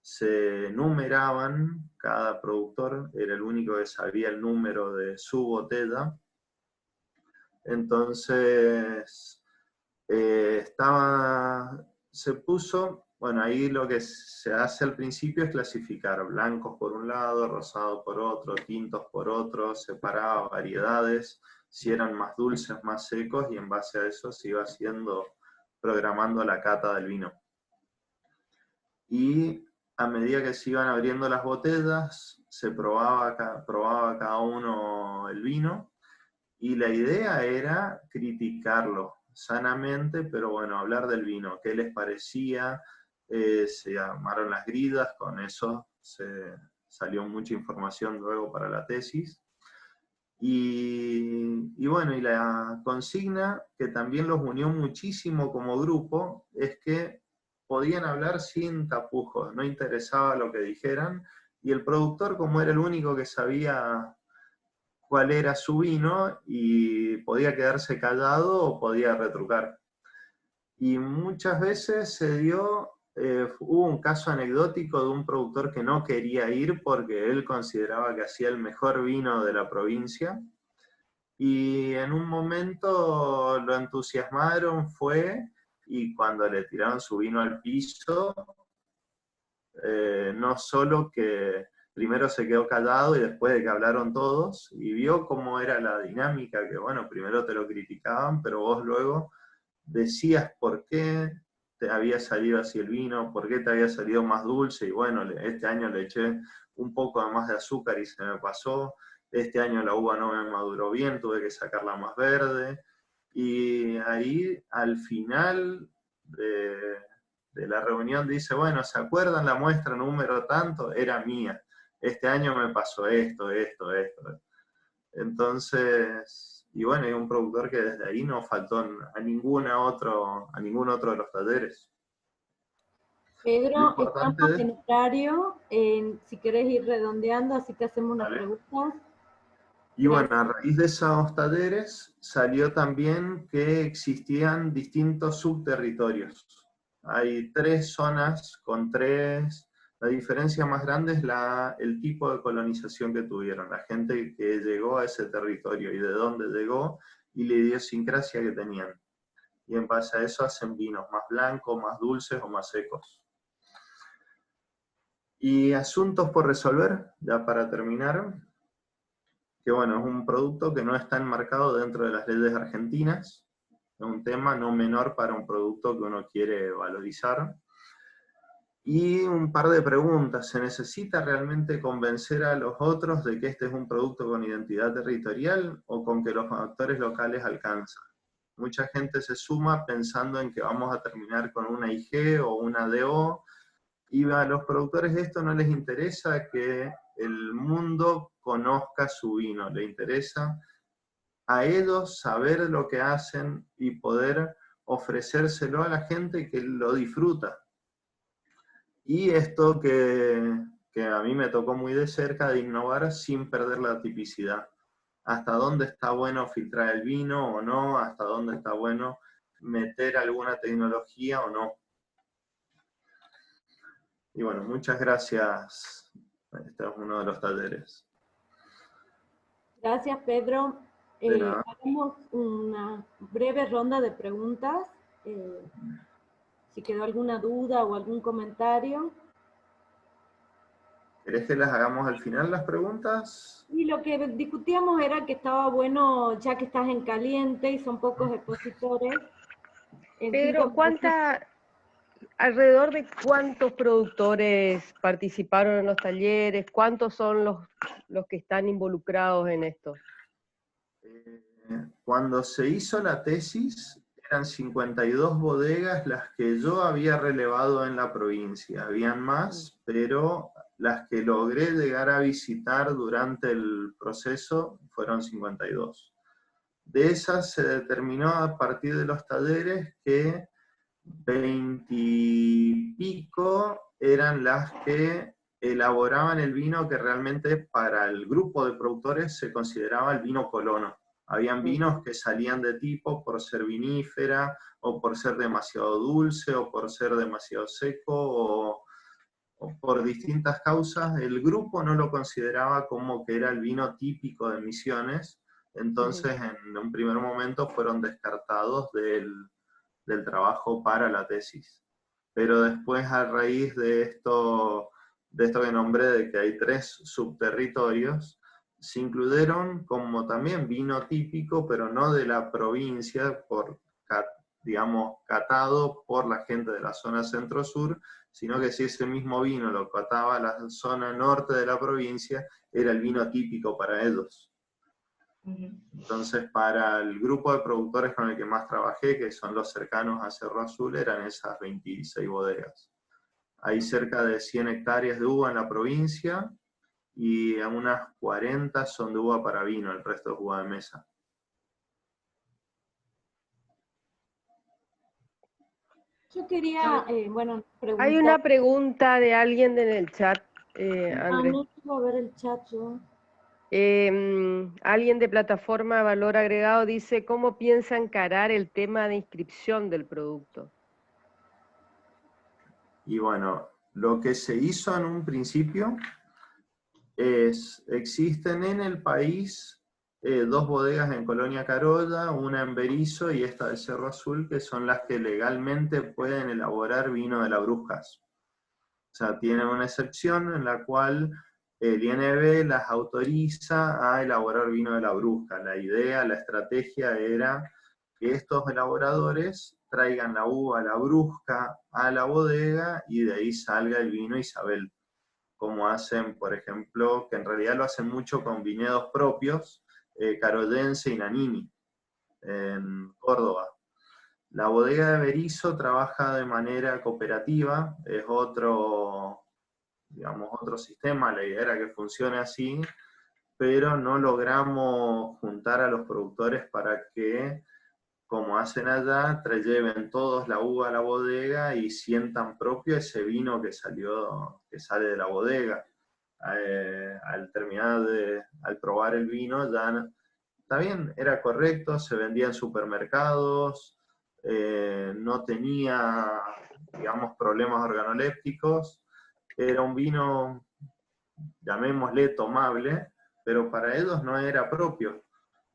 se numeraban, cada productor era el único que sabía el número de su botella. Entonces, se puso, bueno, ahí lo que se hace al principio es clasificar blancos por un lado, rosado por otro, tintos por otro, separaba variedades, si eran más dulces, más secos, y en base a eso se iba programando la cata del vino. Y a medida que se iban abriendo las botellas, se probaba cada uno el vino, y la idea era criticarlo sanamente, pero bueno, hablar del vino, qué les parecía, se armaron las gridas, con eso salió mucha información luego para la tesis. Y bueno, y la consigna que también los unió muchísimo como grupo es que podían hablar sin tapujos, no interesaba lo que dijeran, y el productor, como era el único que sabía cuál era su vino, y podía quedarse callado o podía retrucar. Y muchas veces hubo un caso anecdótico de un productor que no quería ir porque él consideraba que hacía el mejor vino de la provincia, y en un momento lo entusiasmaron, y cuando le tiraron su vino al piso, no solo que primero se quedó callado y después de que hablaron todos, y vio cómo era la dinámica, que bueno, primero te lo criticaban, pero vos luego decías por qué te había salido así el vino, por qué te había salido más dulce, y bueno, este año le eché un poco más de azúcar y se me pasó, este año la uva no me maduró bien, tuve que sacarla más verde, y ahí al final de la reunión dice, bueno, ¿se acuerdan la muestra número tanto? Era mía. Este año me pasó esto. Entonces, y bueno, hay un productor que desde ahí no faltó a ningún otro de los talleres. Pedro, estamos en horario, si querés ir redondeando, así que hacemos unas preguntas. Y bueno, a raíz de esos talleres salió también que existían distintos subterritorios. Hay 3 zonas con 3. La diferencia más grande es el tipo de colonización que tuvieron, la gente que llegó a ese territorio y de dónde llegó y la idiosincrasia que tenían. Y en base a eso hacen vinos más blancos, más dulces o más secos. Y asuntos por resolver, ya para terminar, que bueno, es un producto que no está enmarcado dentro de las leyes argentinas, es un tema no menor para un producto que uno quiere valorizar. Y un par de preguntas. ¿Se necesita realmente convencer a los otros de que este es un producto con identidad territorial o con que los actores locales alcanzan? Mucha gente se suma pensando en que vamos a terminar con una IG o una DO, y a los productores esto no les interesa que el mundo conozca su vino, le interesa a ellos saber lo que hacen y poder ofrecérselo a la gente que lo disfruta. Y esto que a mí me tocó muy de cerca, de innovar sin perder la tipicidad. Hasta dónde está bueno filtrar el vino o no, hasta dónde está bueno meter alguna tecnología o no. Y bueno, muchas gracias. Este es uno de los talleres. Gracias, Pedro. De nada. Hagamos una breve ronda de preguntas. Si quedó alguna duda o algún comentario. ¿Querés que las hagamos al final las preguntas? Y lo que discutíamos era que estaba bueno, ya que estás en caliente y son pocos expositores. Pedro, alrededor de cuántos productores participaron en los talleres? ¿Cuántos son los que están involucrados en esto? Cuando se hizo la tesis, eran 52 bodegas las que yo había relevado en la provincia. Habían más, pero las que logré llegar a visitar durante el proceso fueron 52. De esas se determinó a partir de los talleres que 20 y pico eran las que elaboraban el vino que realmente para el grupo de productores se consideraba el vino colono. Habían vinos que salían de tipo por ser vinífera, o por ser demasiado dulce, o por ser demasiado seco, o por distintas causas. El grupo no lo consideraba como que era el vino típico de Misiones, entonces en un primer momento fueron descartados del trabajo para la tesis. Pero después, a raíz de esto que nombré, de que hay 3 subterritorios, se incluyeron como también vino típico, pero no de la provincia, digamos, catado por la gente de la zona centro-sur, sino que si ese mismo vino lo cataba la zona norte de la provincia, era el vino típico para ellos. Entonces, para el grupo de productores con el que más trabajé, que son los cercanos a Cerro Azul, eran esas 26 bodegas. Hay cerca de 100 hectáreas de uva en la provincia, y unas 40 son de uva para vino, el resto es uva de mesa. Yo quería, preguntar. Hay una pregunta de alguien en el chat, Andrés. No puedo ver el chat yo. Alguien de Plataforma Valor Agregado dice, ¿cómo piensa encarar el tema de inscripción del producto? Y bueno, lo que se hizo en un principio existen en el país 2 bodegas en Colonia Carolla, una en Berisso y esta de Cerro Azul, que son las que legalmente pueden elaborar vino de las Brujas. O sea, tienen una excepción en la cual el INB las autoriza a elaborar vino de la Bruja. La idea, la estrategia era que estos elaboradores traigan la uva, la brusca, a la bodega y de ahí salga el vino Isabel. Como hacen, por ejemplo, que en realidad lo hacen mucho con viñedos propios, Carollense y Nanini, en Córdoba. La bodega de Berisso trabaja de manera cooperativa, es otro sistema, la idea era que funcione así, pero no logramos juntar a los productores para que, como hacen allá, lleven todos la uva a la bodega y sientan propio ese vino que sale de la bodega. Al probar el vino, ya está bien, era correcto, se vendía en supermercados, no tenía, digamos, problemas organolépticos, era un vino, llamémosle, tomable, pero para ellos no era propio.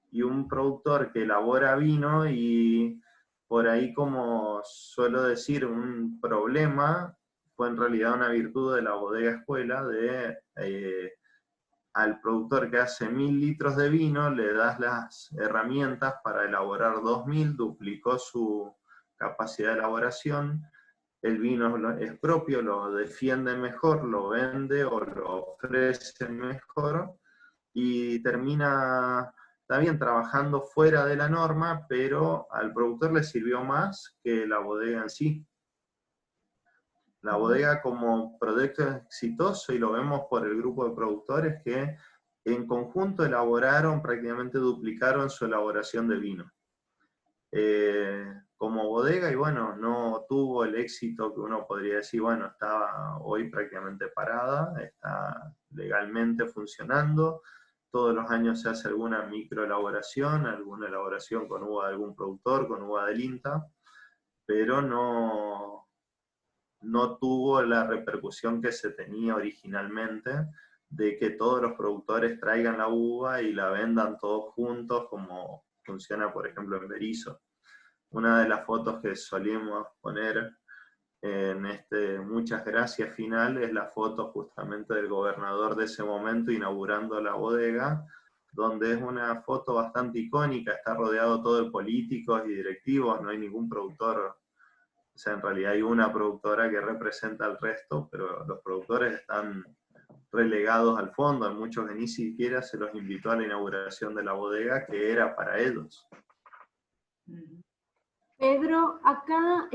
Y un productor que elabora vino, y por ahí, como suelo decir, un problema, fue en realidad una virtud de la bodega escuela, al productor que hace 1000 litros de vino, le das las herramientas para elaborar 2000, duplicó su capacidad de elaboración, el vino es propio, lo defiende mejor, lo vende o lo ofrece mejor, y termina también trabajando fuera de la norma, pero al productor le sirvió más que la bodega en sí. La bodega como proyecto exitoso, y lo vemos por el grupo de productores que en conjunto elaboraron, prácticamente duplicaron su elaboración de vino. Como bodega, y bueno, no tuvo el éxito que uno podría decir, bueno, está hoy prácticamente parada, está legalmente funcionando, todos los años se hace alguna microelaboración, alguna elaboración con uva de algún productor, con uva del INTA, pero no tuvo la repercusión que se tenía originalmente, de que todos los productores traigan la uva y la vendan todos juntos, como funciona, por ejemplo, en Berisso. Una de las fotos que solíamos poner en Muchas Gracias final es la foto justamente del gobernador de ese momento inaugurando la bodega, donde es una foto bastante icónica, está rodeado todo de políticos y directivos, no hay ningún productor. O sea, en realidad hay una productora que representa al resto, pero los productores están relegados al fondo, a muchos que ni siquiera se los invitó a la inauguración de la bodega, que era para ellos. Pedro, acá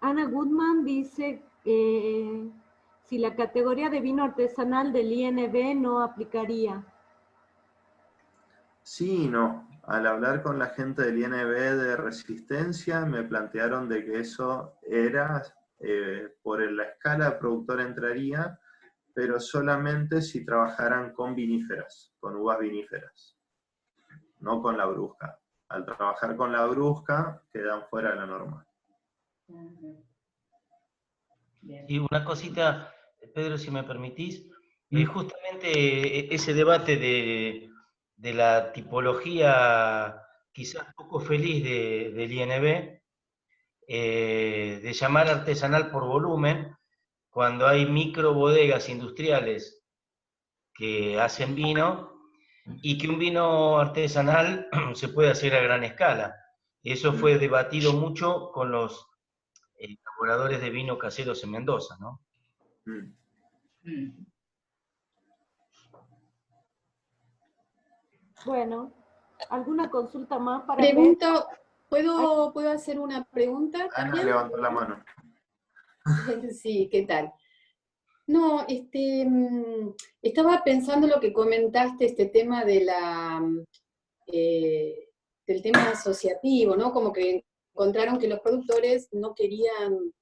Ana Goodman dice si la categoría de vino artesanal del INB no aplicaría. Sí y no. Al hablar con la gente del INB de Resistencia, me plantearon de que eso era, por la escala de productor entraría, pero solamente si trabajaran con viníferas, con uvas viníferas, no con la brusca. Al trabajar con la brusca, quedan fuera de la norma. Y una cosita, Pedro, si me permitís, justamente ese debate de la tipología quizás poco feliz del INB, de llamar artesanal por volumen, cuando hay micro bodegas industriales que hacen vino, y que un vino artesanal se puede hacer a gran escala. Eso fue debatido mucho con los elaboradores de vino caseros en Mendoza, ¿no? Bueno, ¿alguna consulta más para Pregunta, ¿puedo hacer una pregunta Ana también? levantó la mano. Sí, ¿qué tal? No, estaba pensando lo que comentaste, este tema de del tema asociativo, ¿no? Como que encontraron que los productores no querían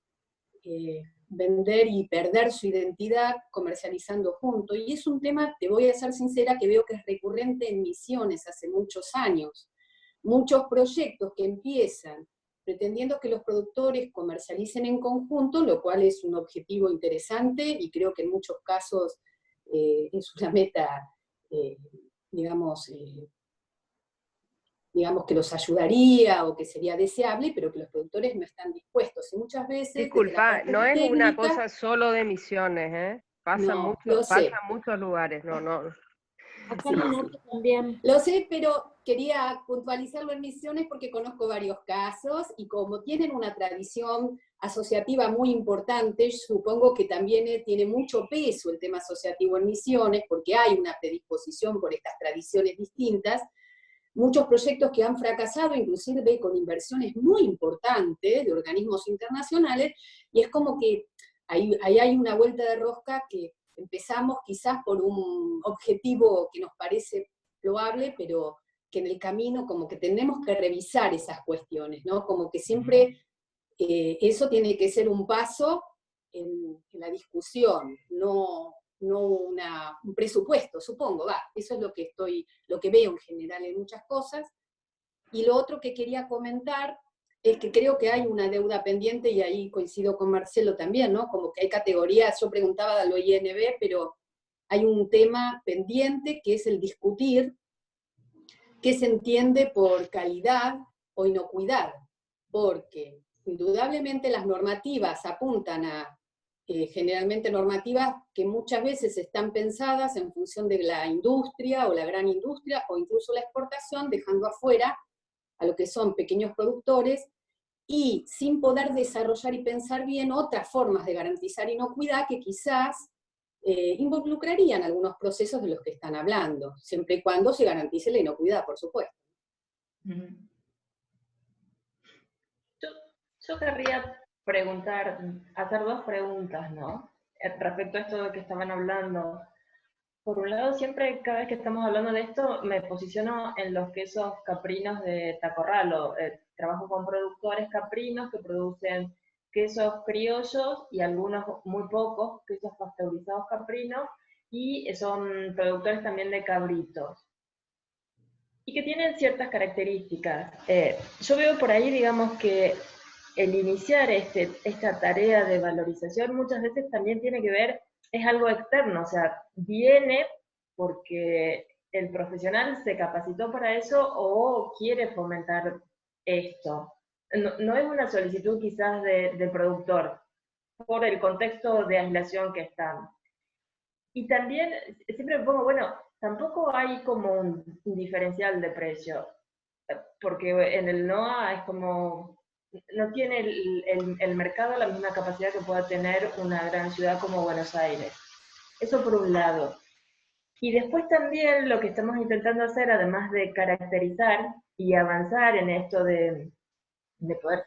vender y perder su identidad comercializando juntos. Y es un tema, te voy a ser sincera, que veo que es recurrente en Misiones hace muchos años. Muchos proyectos que empiezan pretendiendo que los productores comercialicen en conjunto, lo cual es un objetivo interesante y creo que en muchos casos es una meta, digamos que los ayudaría o que sería deseable, pero que los productores no están dispuestos. Y muchas veces... Disculpa, no es técnica, una cosa solo de Misiones, ¿eh? Pasa no, pasa en muchos lugares, no. Acá en el norte también. Lo sé, pero quería puntualizarlo en Misiones porque conozco varios casos y como tienen una tradición asociativa muy importante, supongo que también tiene mucho peso el tema asociativo en Misiones porque hay una predisposición por estas tradiciones distintas. Muchos proyectos que han fracasado, inclusive con inversiones muy importantes de organismos internacionales, y es como que ahí hay una vuelta de rosca que empezamos quizás por un objetivo que nos parece loable, pero que en el camino como que tenemos que revisar esas cuestiones, ¿no? Como que siempre eso tiene que ser un paso en la discusión, no un presupuesto, supongo, eso es lo que veo en general en muchas cosas. Y lo otro que quería comentar es que creo que hay una deuda pendiente, y ahí coincido con Marcelo también, ¿no? Como que hay categorías, yo preguntaba de lo INB, pero hay un tema pendiente que es el discutir qué se entiende por calidad o inocuidad, porque indudablemente las normativas apuntan a generalmente normativas que muchas veces están pensadas en función de la industria o la gran industria o incluso la exportación, dejando afuera a lo que son pequeños productores, y sin poder desarrollar y pensar bien otras formas de garantizar inocuidad que quizás involucrarían algunos procesos de los que están hablando, siempre y cuando se garantice la inocuidad, por supuesto. Yo querría hacer dos preguntas, ¿no? Respecto a esto de que estaban hablando. Por un lado, siempre, cada vez que estamos hablando de esto, me posiciono en los quesos caprinos de Tacorralo. Trabajo con productores caprinos que producen quesos criollos y algunos, muy pocos, quesos pasteurizados caprinos, y son productores también de cabritos. Y que tienen ciertas características. Yo veo por ahí, digamos, que el iniciar esta tarea de valorización muchas veces también tiene que ver, es algo externo, o sea, viene porque el profesional se capacitó para eso o quiere fomentar esto. No es una solicitud quizás del productor, por el contexto de aislación que están. Y también siempre me pongo, bueno, tampoco hay como un diferencial de precio, porque en el NOA es como, no tiene el mercado la misma capacidad que pueda tener una gran ciudad como Buenos Aires. Eso por un lado. Y después también lo que estamos intentando hacer, además de caracterizar y avanzar en esto de poder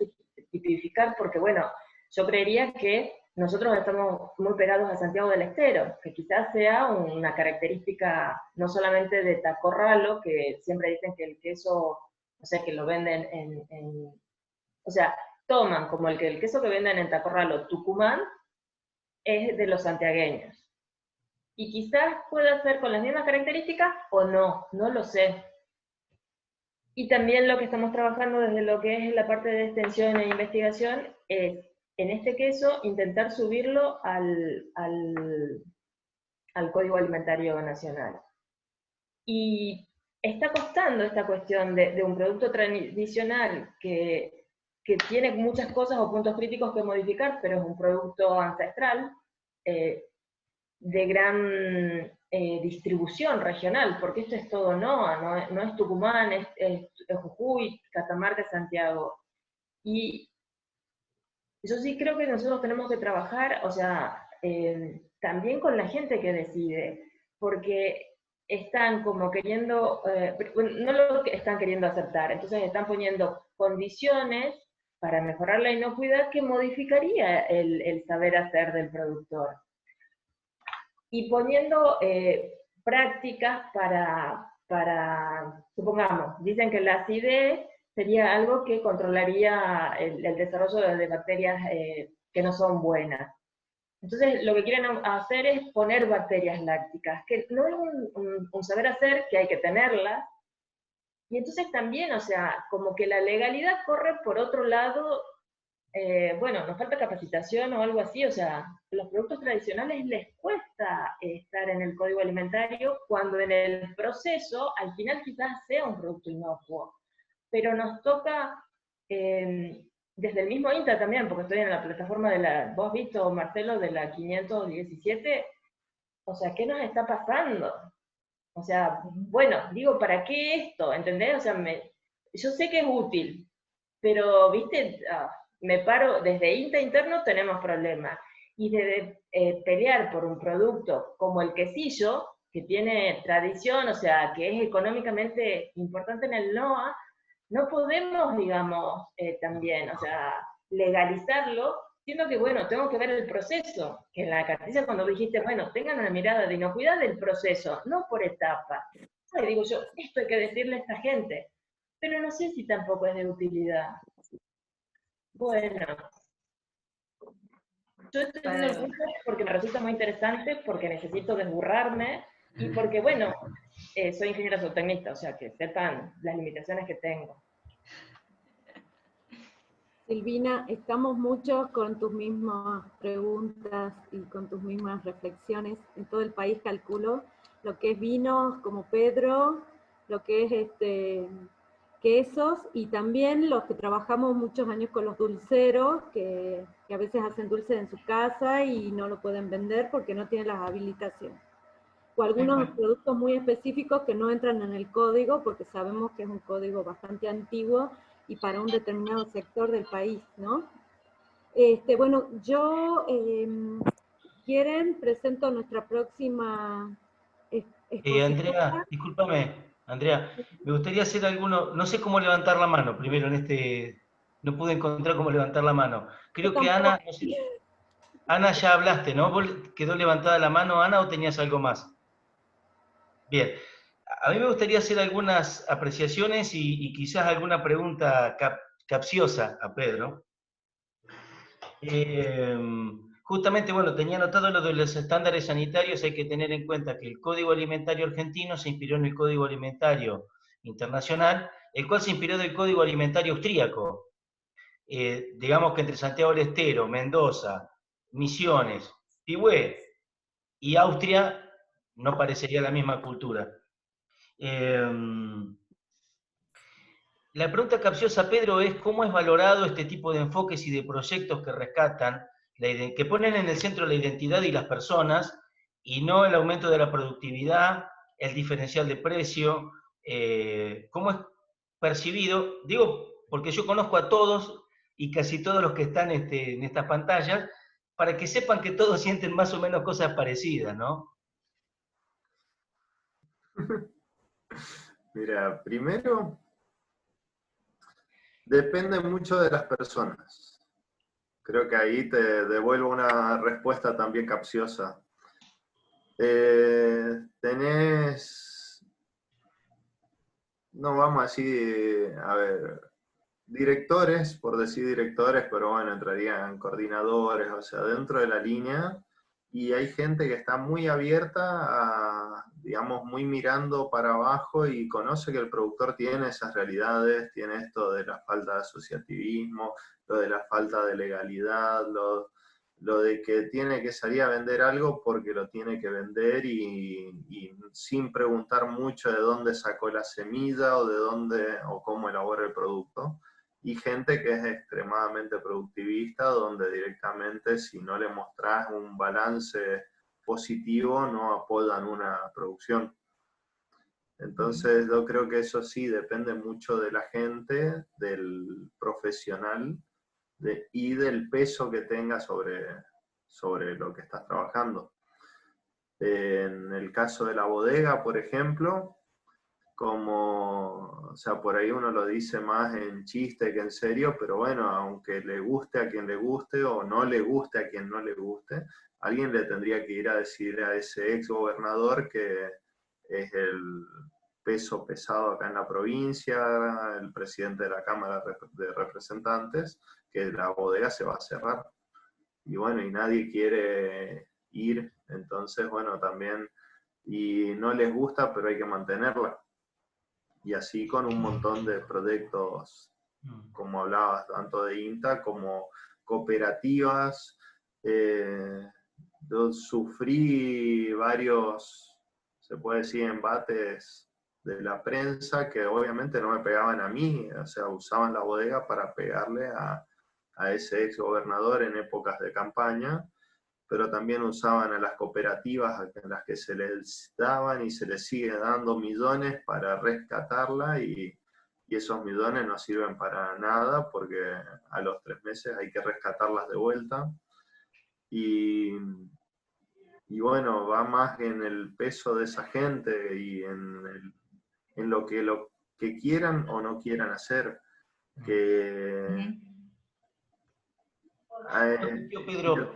tipificar, porque bueno, yo creería que nosotros estamos muy pegados a Santiago del Estero, que quizás sea una característica no solamente de Tacorralo, que siempre dicen que el queso, o sea, que lo venden o sea, toman como el queso que venden en Tacorralo, Tucumán, es de los santiagueños. Y quizás pueda ser con las mismas características o no, no lo sé. Y también lo que estamos trabajando desde lo que es la parte de extensión e investigación es, en este queso, intentar subirlo al Código Alimentario Nacional. Y está costando esta cuestión de un producto tradicional que tiene muchas cosas o puntos críticos que modificar, pero es un producto ancestral, de gran distribución regional, porque esto es todo NOA, no es Tucumán, es Jujuy, Catamarca, Santiago. Y yo sí creo que nosotros tenemos que trabajar, o sea, también con la gente que decide, porque están como queriendo, no lo están queriendo aceptar, entonces están poniendo condiciones para mejorar la inocuidad que modificaría el saber hacer del productor. Y poniendo prácticas para, supongamos, dicen que la acidez sería algo que controlaría el desarrollo de bacterias que no son buenas. Entonces, lo que quieren hacer es poner bacterias lácticas, que no es un saber hacer, que hay que tenerlas. Y entonces también, o sea, como que la legalidad corre por otro lado. Bueno, nos falta capacitación o algo así, o sea, los productos tradicionales les cuesta estar en el código alimentario cuando en el proceso, al final quizás sea un producto inocuo, pero nos toca, desde el mismo INTA también, porque estoy en la plataforma de la, vos has visto, Marcelo, de la 517, o sea, ¿qué nos está pasando? O sea, bueno, digo, ¿para qué esto? ¿Entendés? O sea, yo sé que es útil, pero, viste, me paro, desde INTA interno tenemos problemas, y de pelear por un producto como el quesillo, que tiene tradición, o sea, que es económicamente importante en el NOA, no podemos, digamos, también, o sea, legalizarlo, siendo que, bueno, tengo que ver el proceso, que en la cartilla cuando dijiste, bueno, tengan una mirada de inocuidad del proceso, no por etapa. Y digo yo, esto hay que decirle a esta gente, pero no sé si tampoco es de utilidad. Bueno, yo estoy haciendo el curso porque me resulta muy interesante, porque necesito desburrarme, y porque, bueno, soy ingeniera zootecnista, o sea, que sepan las limitaciones que tengo. Silvina, estamos muchos con tus mismas preguntas y con tus mismas reflexiones. En todo el país calculo lo que es vinos como Pedro, lo que es quesos, y también los que trabajamos muchos años con los dulceros, que a veces hacen dulce en su casa y no lo pueden vender porque no tienen las habilitaciones. O algunos productos muy específicos que no entran en el código, porque sabemos que es un código bastante antiguo y para un determinado sector del país, ¿no? Bueno, yo, quieren, presento nuestra próxima expositora. Andrea, discúlpame, Andrea, me gustaría hacer alguno, no sé cómo levantar la mano primero en no pude encontrar cómo levantar la mano. Creo que Ana, no sé, Ana ya hablaste, ¿no? ¿Vos quedó levantada la mano, Ana, o tenías algo más? Bien, a mí me gustaría hacer algunas apreciaciones y quizás alguna pregunta capciosa a Pedro. Justamente, bueno, tenía notado lo de los estándares sanitarios. Hay que tener en cuenta que el Código Alimentario Argentino se inspiró en el Código Alimentario Internacional, el cual se inspiró del Código Alimentario Austríaco. Digamos que entre Santiago del Estero, Mendoza, Misiones, Pigüé y Austria no parecería la misma cultura. La pregunta capciosa, Pedro, es cómo es valorado este tipo de enfoques y de proyectos que rescatan, que ponen en el centro la identidad y las personas, y no el aumento de la productividad, el diferencial de precio. ¿Cómo es percibido? Digo, porque yo conozco a todos y casi todos los que están en estas pantallas, para que sepan que todos sienten más o menos cosas parecidas, ¿no? Mira, primero, depende mucho de las personas. Creo que ahí te devuelvo una respuesta también capciosa. Tenés, no vamos a decir, a ver, directores, por decir directores, pero bueno, entrarían coordinadores, o sea, dentro de la línea, y hay gente que está muy abierta a, digamos, muy mirando para abajo y conoce que el productor tiene esas realidades, tiene esto de la falta de asociativismo, lo de la falta de legalidad, lo de que tiene que salir a vender algo porque lo tiene que vender y sin preguntar mucho de dónde sacó la semilla o de dónde o cómo elabora el producto. Y gente que es extremadamente productivista, donde directamente si no le mostrás un balance positivo no apoyan una producción. Entonces yo creo que eso sí depende mucho de la gente, del profesional, y del peso que tenga sobre lo que estás trabajando. En el caso de la bodega, por ejemplo, o sea, por ahí uno lo dice más en chiste que en serio, pero bueno, aunque le guste a quien le guste o no le guste a quien no le guste, alguien le tendría que ir a decir a ese ex gobernador que es el peso pesado acá en la provincia, el presidente de la Cámara de Representantes, que la bodega se va a cerrar. Y bueno, y nadie quiere ir, entonces bueno, también, y no les gusta, pero hay que mantenerla. Y así con un montón de proyectos, como hablabas, tanto de INTA como cooperativas. Yo sufrí varios, se puede decir, embates de la prensa que obviamente no me pegaban a mí, o sea, usaban la bodega para pegarle a ese ex gobernador en épocas de campaña, pero también usaban a las cooperativas en las que se les daban y se les sigue dando millones para rescatarla, y esos millones no sirven para nada porque a los 3 meses hay que rescatarlas de vuelta. Y bueno, va más en el peso de esa gente y en lo que quieran o no quieran hacer. Pedro,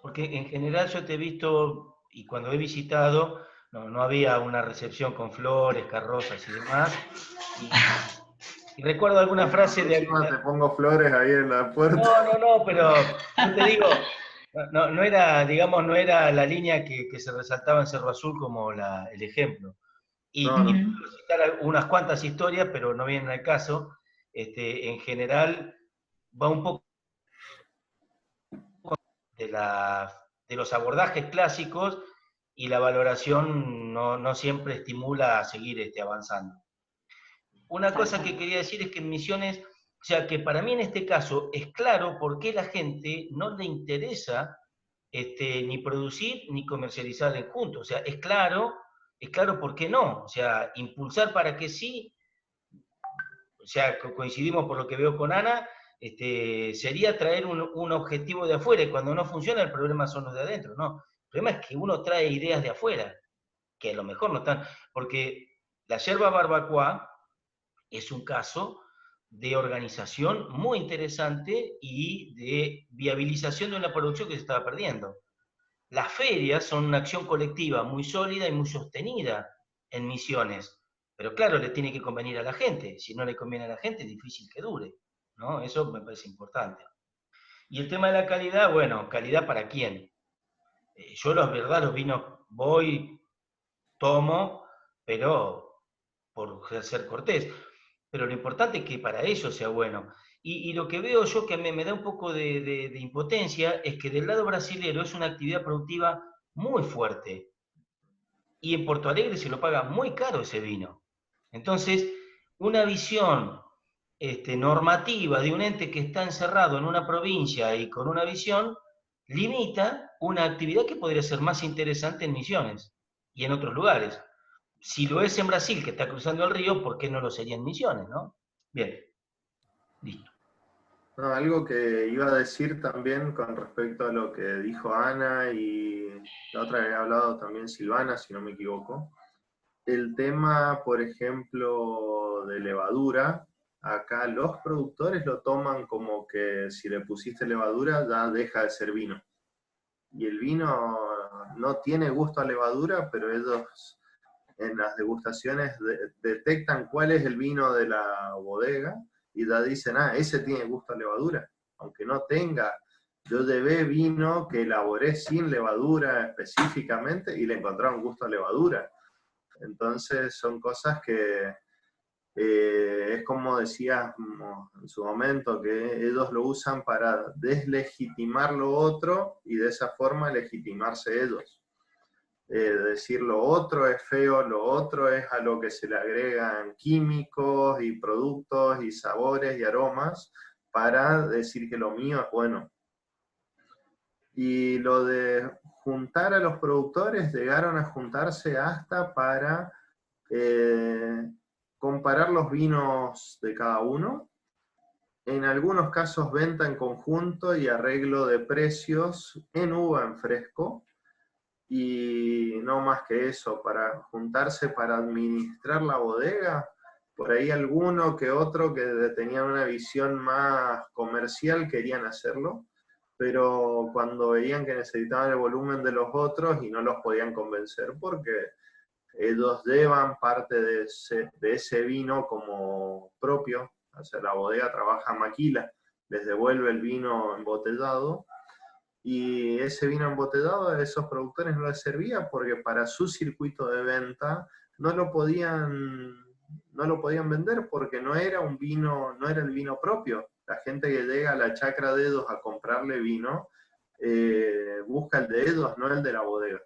porque en general yo te he visto, y cuando he visitado, no había una recepción con flores, carrozas y demás. Y recuerdo alguna frase de... Te pongo flores ahí en la puerta. No, pero yo te digo, no era, digamos, no era la línea que se resaltaba en Cerro Azul como el ejemplo. Y puedo citar unas cuantas historias, pero no vienen al caso. En general, va un poco de los abordajes clásicos, y la valoración no siempre estimula a seguir avanzando. Una cosa que quería decir es que en Misiones, o sea, que para mí en este caso es claro por qué la gente no le interesa ni producir ni comercializar en juntos. O sea, es claro por qué no. O sea, impulsar para que sí, sea, coincidimos por lo que veo con Ana, sería traer un objetivo de afuera, y cuando no funciona el problema son los de adentro, ¿no? El problema es que uno trae ideas de afuera, que a lo mejor no están, porque la yerba barbacoa es un caso de organización muy interesante y de viabilización de una producción que se estaba perdiendo. Las ferias son una acción colectiva muy sólida y muy sostenida en Misiones, pero claro, le tiene que convenir a la gente. Si no le conviene a la gente, es difícil que dure, ¿no? Eso me parece importante. Y el tema de la calidad, bueno, ¿calidad para quién? Yo, la verdad, los vinos voy, tomo, pero por ser cortés. Pero lo importante es que para ellos sea bueno. Y lo que veo yo que me da un poco de impotencia es que del lado brasilero es una actividad productiva muy fuerte. Y en Porto Alegre se lo paga muy caro ese vino. Entonces, una visión normativa de un ente que está encerrado en una provincia y con una visión, limita una actividad que podría ser más interesante en Misiones y en otros lugares. Si lo es en Brasil, que está cruzando el río, ¿por qué no lo sería en Misiones, no? Bien, listo. No, algo que iba a decir también con respecto a lo que dijo Ana y la otra que había hablado también Silvana, si no me equivoco. El tema, por ejemplo, de levadura, acá los productores lo toman como que si le pusiste levadura ya deja de ser vino. Y el vino no tiene gusto a levadura, pero ellos en las degustaciones detectan cuál es el vino de la bodega y ya dicen, ese tiene gusto a levadura, aunque no tenga. Yo llevé vino que elaboré sin levadura específicamente y le encontraron gusto a levadura. Entonces son cosas que es como decías en su momento, que ellos lo usan para deslegitimar lo otro y de esa forma legitimarse ellos. Decir lo otro es feo, lo otro es a lo que se le agregan químicos y productos y sabores y aromas para decir que lo mío es bueno. Y lo de juntar a los productores, llegaron a juntarse hasta para comparar los vinos de cada uno. En algunos casos venta en conjunto y arreglo de precios en uva en fresco. Y no más que eso, para juntarse para administrar la bodega, por ahí alguno que otro que tenían una visión más comercial querían hacerlo, pero cuando veían que necesitaban el volumen de los otros y no los podían convencer porque ellos llevan parte de ese vino como propio, o sea, la bodega trabaja maquila, les devuelve el vino embotellado. Y ese vino embotellado a esos productores no les servía porque para su circuito de venta no lo podían vender porque no era un vino, no era el vino propio. La gente que llega a la chacra de ellos a comprarle vino, busca el de ellos, no el de la bodega.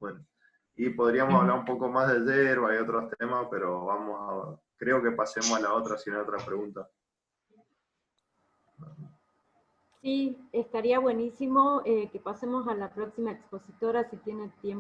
Bueno, y podríamos hablar un poco más de yerba y otros temas, pero creo que pasemos a la otra, si no hay otra pregunta. Sí, estaría buenísimo que pasemos a la próxima expositora si tiene tiempo.